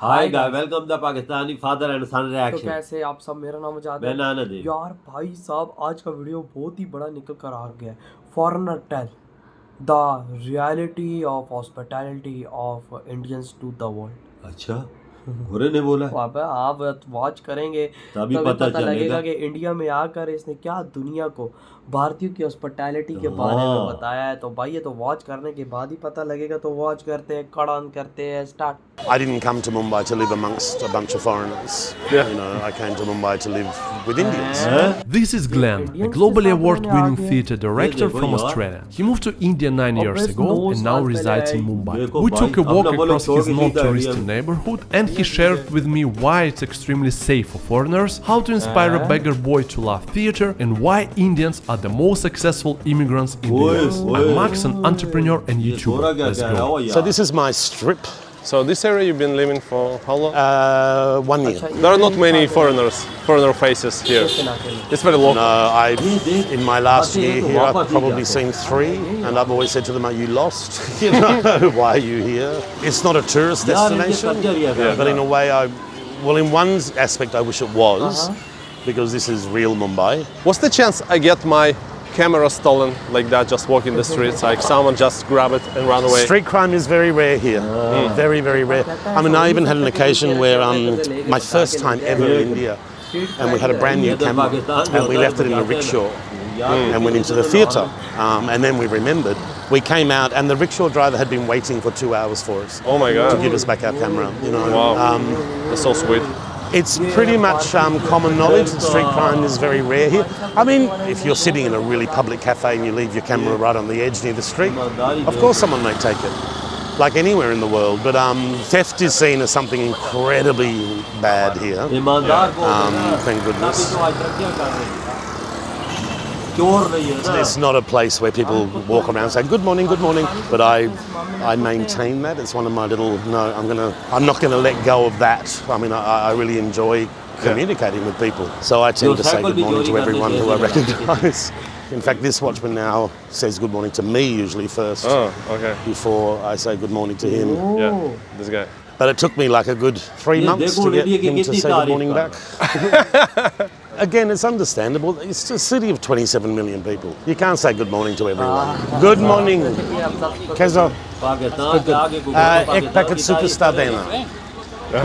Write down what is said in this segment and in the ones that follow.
Hi guys, welcome the Pakistani father and son तो रिएक्शन। कैसे आप सब। मेरा नाम वजाहत मैं है नानद है। यार भाई साहब, आज का वीडियो बहुत ही बड़ा निकल कर आ गया है। Foreigner tell the reality of hospitality of Indians to the world. अच्छा, घोड़े ने बोला? आप वॉच करेंगे तभी तभी पता पता लगेगा चलेगा कि इंडिया में आकर इसने क्या दुनिया को भारतीयों की हॉस्पिटैलिटी के बारे में हाँ। बताया है। तो भाई ये तो वॉच करने के बाद ही पता लगेगा। तो वॉच करते हैं, कट ऑन करते हैं, start. I didn't come to Mumbai to live amongst a bunch of foreigners. Yeah. You know, I came to Mumbai to live with Indians. This is Glenn, a globally award-winning theatre director from Australia. He moved to India 9 years ago and now resides in Mumbai. We took a walk across his non-touristy neighborhood and he shared with me why it's extremely safe for foreigners, how to inspire a beggar boy to love theatre, and why Indians are the most successful immigrants in the US. I'm Max, an entrepreneur and YouTuber. Let's go. So this is my strip. So this area you've been living for how long? 1 year. There are not many foreigner faces here. It's very local. No, in my last year here, I've probably seen 3, and I've always said to them, "Are you lost? You know, why are you here?" It's not a tourist destination, but in a way, in one aspect, I wish it was, because this is real Mumbai. What's the chance I get my camera stolen like that, just walking the streets, like someone just grab it and run away? Street crime is very rare here. Very, very rare. I mean, I even had an occasion where my first time ever in India, and we had a brand new camera, and we left it in a rickshaw and went into the theatre. And then we remembered. We came out, and the rickshaw driver had been waiting for 2 hours for us. Oh my To God. give us back our camera. You know. Wow. That's so sweet. It's pretty much common knowledge that street crime is very rare here. I mean, if you're sitting in a really public cafe and you leave your camera right on the edge near the street, of course someone may take it, like anywhere in the world. But theft is seen as something incredibly bad here. Thank goodness. It's not a place where people walk around saying good morning, but I maintain that. It's one of my little, I'm not gonna let go of that. I mean, I really enjoy communicating with people. So I tend to say good morning to everyone who I recognise. In fact, this watchman now says good morning to me usually first. Oh, okay. Before I say good morning to him. Yeah, this guy. But it took me like a good 3 months to get him to say good morning back. Again, it's understandable. It's a city of 27 million people. You can't say good morning to everyone. Good morning. Kezo. Ek packet superstar dena.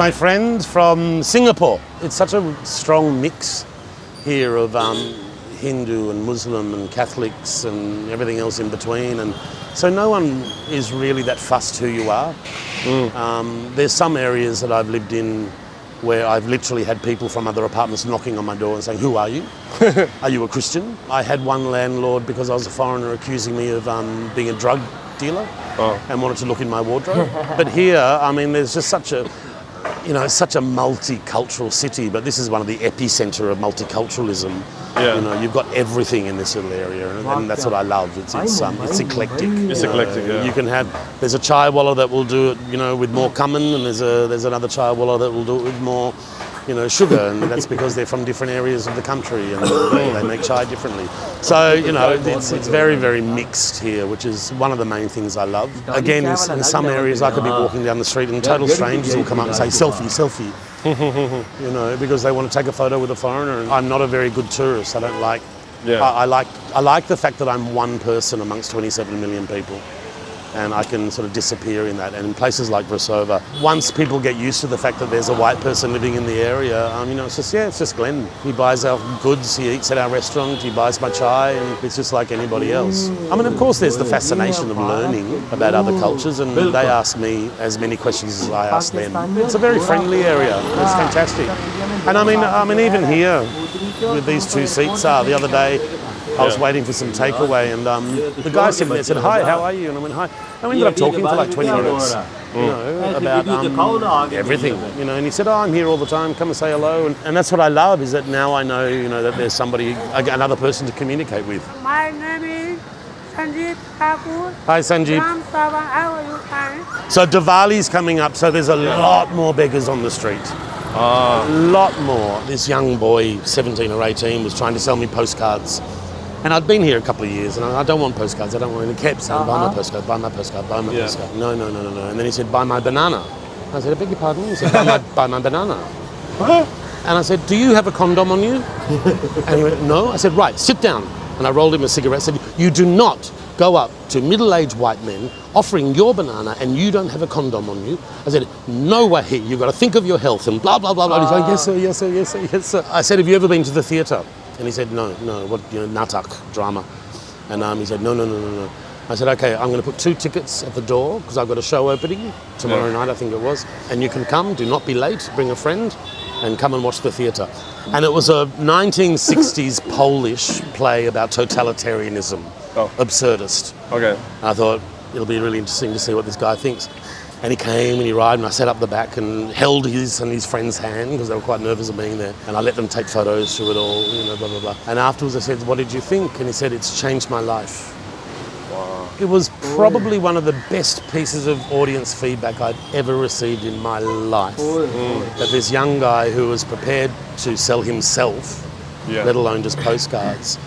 My friend from Singapore. It's such a strong mix here of Hindu and Muslim and Catholics and everything else in between. And so no one is really that fussed who you are. There's some areas that I've lived in where I've literally had people from other apartments knocking on my door and saying, "Who are you? Are you a Christian?" I had one landlord, because I was a foreigner, accusing me of being a drug dealer and wanted to look in my wardrobe. But here, I mean, there's just such a, it's such a multicultural city, but this is one of the epicenter of multiculturalism. Yeah. You know, you've got everything in this little area, and that's what I love. It's eclectic. It's eclectic, yeah. You can there's a chai walla that will do it, with more cumin, and there's another chai walla that will do it with more, sugar, and that's because they're from different areas of the country and they make chai differently. So, it's very, very mixed here, which is one of the main things I love. Again, in some areas I could be walking down the street and total strangers will come up and say, "Selfie, selfie." Because they want to take a photo with a foreigner. And I'm not a very good tourist. I don't like. Yeah. I like the fact that I'm one person amongst 27 million people, and I can sort of disappear in that. And in places like Versova, once people get used to the fact that there's a white person living in the area, it's just Glenn. He buys our goods, he eats at our restaurant, he buys my chai, and it's just like anybody else. I mean, of course, there's the fascination of learning about other cultures, and they ask me as many questions as I ask them. It's a very friendly area. It's fantastic. And I mean, even here, with these 2 seats, the other day, I was waiting for some takeaway, and the guy sitting there said, "Hi, how are you?" And I went, "Hi." And we ended up talking for like 20 minutes, about everything, And he said, "Oh, I'm here all the time. Come and say hello." And that's what I love, is that now I know, that there's somebody, another person to communicate with. My name is Sanjeev Thakur. Hi, Sanjeev. From Sabah. How are you fine? So Diwali's coming up, so there's a lot more beggars on the street. A lot more. This young boy, 17 or 18, was trying to sell me postcards. And I'd been here a couple of years, and I don't want postcards, I don't want any. He kept saying, "Buy my postcard, buy my postcard, buy my postcard." No. And then he said, "Buy my banana." I said, I beg your pardon? He said, buy my banana. And I said, do you have a condom on you? And he went, no. I said, right, sit down. And I rolled him a cigarette. I said, you do not go up to middle-aged white men offering your banana and you don't have a condom on you. I said, no way, you've got to think of your health and blah, blah, blah, blah. He's like, yes, sir, yes, sir, yes, sir, yes, sir. I said, have you ever been to the theatre? And he said, no, what, natak, drama. And he said, no. I said, okay, I'm going to put 2 tickets at the door because I've got a show opening tomorrow night, I think it was. And you can come, do not be late, bring a friend and come and watch the theatre. And it was a 1960s Polish play about totalitarianism, absurdist. Okay. I thought it'll be really interesting to see what this guy thinks. And he came and he arrived and I sat up the back and held his and his friend's hand because they were quite nervous of being there. And I let them take photos through it all, blah, blah, blah. And afterwards I said, what did you think? And he said, it's changed my life. Wow. It was probably one of the best pieces of audience feedback I'd ever received in my life. That this young guy who was prepared to sell himself, let alone just postcards,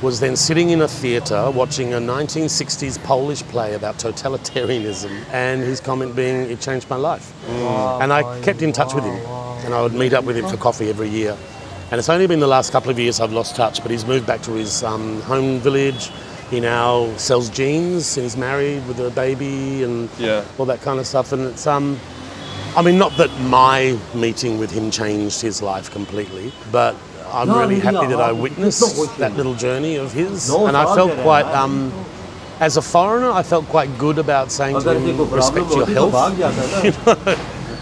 was then sitting in a theatre watching a 1960s Polish play about totalitarianism and his comment being, it changed my life. And I kept in touch with him and I would meet up with him for coffee every year. And it's only been the last couple of years I've lost touch, but he's moved back to his home village. He now sells jeans and he's married with a baby and all that kind of stuff. And it's, I mean, not that my meeting with him changed his life completely, but I'm really happy that I witnessed that little journey of his. And I felt quite, as a foreigner, I felt quite good about saying to him, respect your health,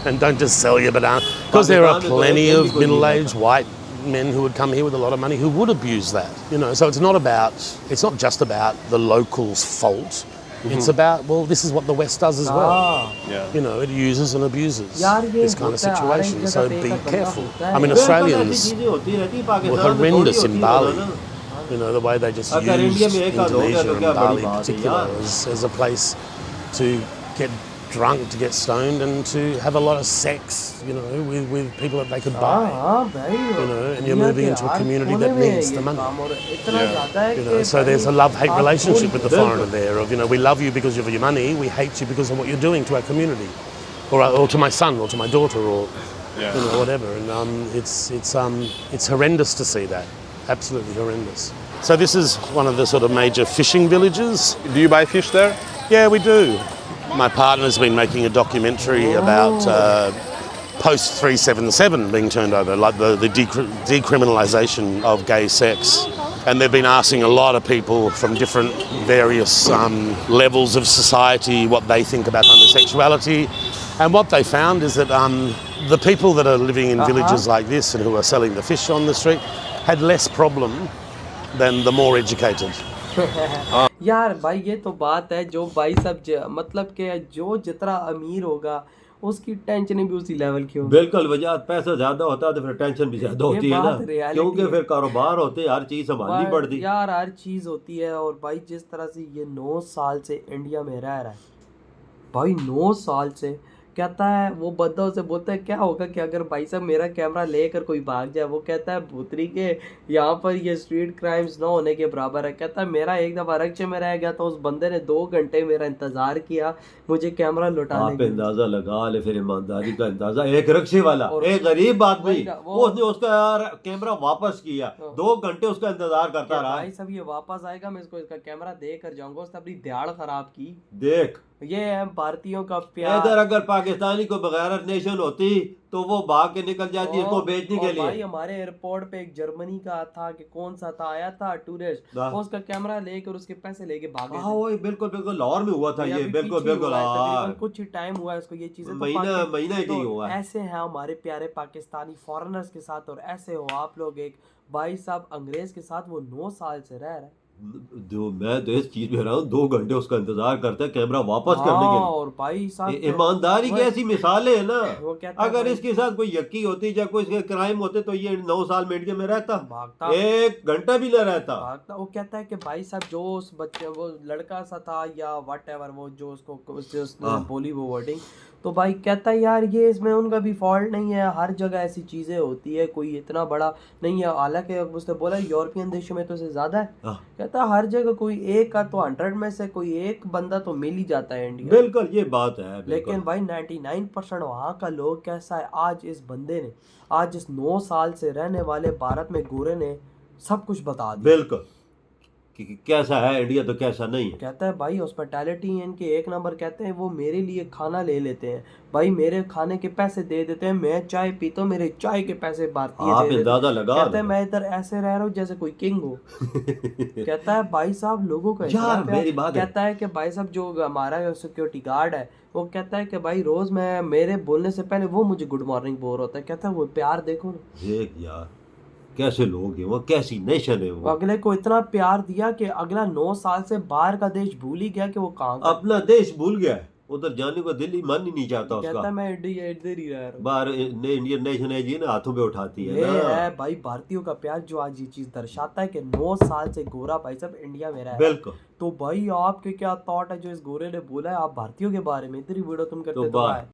and don't just sell your banana. Because there are plenty of middle-aged white men who would come here with a lot of money who would abuse that. So it's not just about the locals' fault. It's about, well, this is what the West does as well. It uses and abuses this kind of situation, so be careful. I mean, Australians were horrendous in Bali. The way they just used Indonesia and Bali in particular as a place to get drunk, to get stoned and to have a lot of sex, with people that they could buy. And you're moving into a community that needs the money. So there's a love-hate relationship with the foreigner there of, we love you because of your money, we hate you because of what you're doing to our community. Or to my son or to my daughter or whatever. And it's horrendous to see that. Absolutely horrendous. So this is one of the sort of major fishing villages. Do you buy fish there? Yeah, we do. My partner's been making a documentary about post-377 being turned over, like the decriminalisation of gay sex. And they've been asking a lot of people from different various levels of society what they think about homosexuality. And what they found is that the people that are living in villages like this and who are selling the fish on the street had less problem than the more educated. यार भाई ये तो बात है जो भाई सब मतलब कि जो जितना अमीर होगा उसकी टेंशन भी उसी लेवल की होगी। बिल्कुल वजाहत, पैसा ज्यादा होता है तो फिर टेंशन भी ज्यादा होती है ना, क्योंकि फिर कारोबार होते हर चीज संभालनी पड़ती यार, हर चीज होती है। और भाई जिस तरह से ये 9 साल से इंडिया में रह रहा है भाई, 9 साल से, कहता है वो बंदा उसे बोलता है क्या होगा कि अगर भाई साहब मेरा कैमरा लेकर कोई भाग जाए, वो कहता है भूतरी के यहाँ पर ये स्ट्रीट क्राइम्स ना होने के बराबर है। कहता है मेरा एक दफ़ा रक्शे में रह गया था, उस बंदे ने 2 घंटे मेरा इंतजार किया मुझे कैमरा लौटाने के लिए। अंदाजा लगा ले फिर ईमानदारी का अंदाजा। एक रक्शे वाला, एक गरीब आदमी, उसने उसका यार कैमरा वापस किया, 2 घंटे उसका इंतजार करता रहा। भाई साहब ये वापस आएगा, मैं इसको इसका कैमरा दे कर जाऊंगा। उसने अपनी दिहाड़ खराब की। देख ये है भारतीयों का प्यार। इधर अगर पाकिस्तानी को बगैरत नेशन होती तो वो भाग के निकल जाती इसको बेचने के लिए। भाई हमारे एयरपोर्ट पे एक जर्मनी का था कि कौन सा था, आया था टूरिस्ट, उसका कैमरा लेकर उसके पैसे लेके भागे। हाँ वही बिल्कुल लाहौर में हुआ था ये, बिल्कुल तकरीबन कुछ ही टाइम हुआ है इसको ये चीजें, महीना ही हुआ है। ऐसे हैं हमारे प्यारे पाकिस्तानी फॉरेनर्स के साथ, और ऐसे हो आप लोग। एक भाई साहब अंग्रेज के साथ वो 9 साल से रह रहे हैं। जो मैं तो इस चीज में रहा हूँ, 2 घंटे उसका इंतजार करता है कैमरा वापस करने के लिए। और भाई साहब ईमानदारी की ऐसी मिसालें है ना, अगर इसके साथ कोई यक्की होती या कोई क्राइम होते तो ये 9 साल में इंडिया में रहता, भागता 1 घंटा भी न रहता, भागता। वो कहता है कि भाई साहब जो उस बच्चे वो लड़का सा था या व्हाटएवर, वो जो उसको बोली वो वर्डिंग, तो भाई कहता है यार ये इसमें उनका भी फॉल्ट नहीं है, हर जगह ऐसी चीजें होती है, कोई इतना बड़ा नहीं है। हालांकि उसने बोला यूरोपियन देशों में तो इससे ज्यादा है। कहता है हर जगह कोई एक का तो 100 में से कोई एक बंदा तो मिल ही जाता है इंडिया। बिल्कुल ये बात है। लेकिन भाई 99% वहाँ का लोग कैसा है, आज इस बंदे ने, आज इस 9 साल से रहने वाले भारत में गोरे ने सब कुछ बता दिया। बिल्कुल कि कैसा है इंडिया तो कैसा नहीं है। कहता है भाई हॉस्पिटैलिटी इनके एक नंबर। कहते हैं वो मेरे लिए खाना ले लेते हैं भाई, मेरे खाने के पैसे दे देते हैं, मैं चाय पीता हूँ मेरे चाय के पैसे भारतीय आप दे देते अंदाजा लगा। कहता है मैं इधर ऐसे रह रहा हूँ जैसे कोई किंग हो। कहता है भाई साहब लोगों का यार मेरी बात है। कहता है कि भाई साहब जो हमारा सिक्योरिटी गार्ड है वो कहता है कि भाई रोज मैं मेरे बोलने से पहले वो मुझे गुड मॉर्निंग बोल होता है। कहता है वो प्यार देखो ना यार कैसे लोग हैं वो, कैसी नेशन है वो। अगले को इतना प्यार दिया कि अगला 9 साल से बाहर का देश भूल ही गया कि वो कहाँ का। अपना देश भूल गया है, उधर जाने को दिल ही मन ही नहीं चाहता उसका। कहता मैं इधर ही रह रहा हूँ। बाहर इंडियन नेशन है जी ना, हाथों पे उठाती है ये ना। है भाई भारतीयों का प्यार जो आज ये चीज दर्शाता है कि 9 साल से गोरा भाई सब इंडिया में रहा है। बिल्कुल। तो भाई आपके क्या थॉट है जो इस गोरे ने बोला है आप भारतीयों के बारे में, इतनी वीडियो तुम करते तो